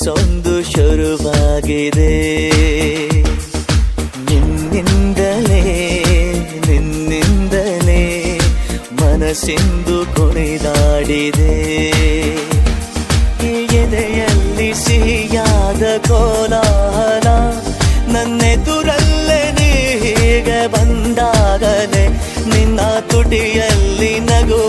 ಕನಸೊಂದು ಶುರುವಾಗಿದೆ. ನಿನ್ನಿಂದಲೇ ಮನಸ್ಸಿಂದು ಕುಣಿದಾಡಿದೆ. ಎದೆಯಲ್ಲಿ ಸಿಹಿಯಾದ ಕೋಲಾಹಲ, ನನ್ನೆದುರಲ್ಲೇ ನೀ ಹೀಗೆ ಬಂದಾಗಲೇ ನಿನ್ನ ತುಟಿಯಲ್ಲಿ ನಗು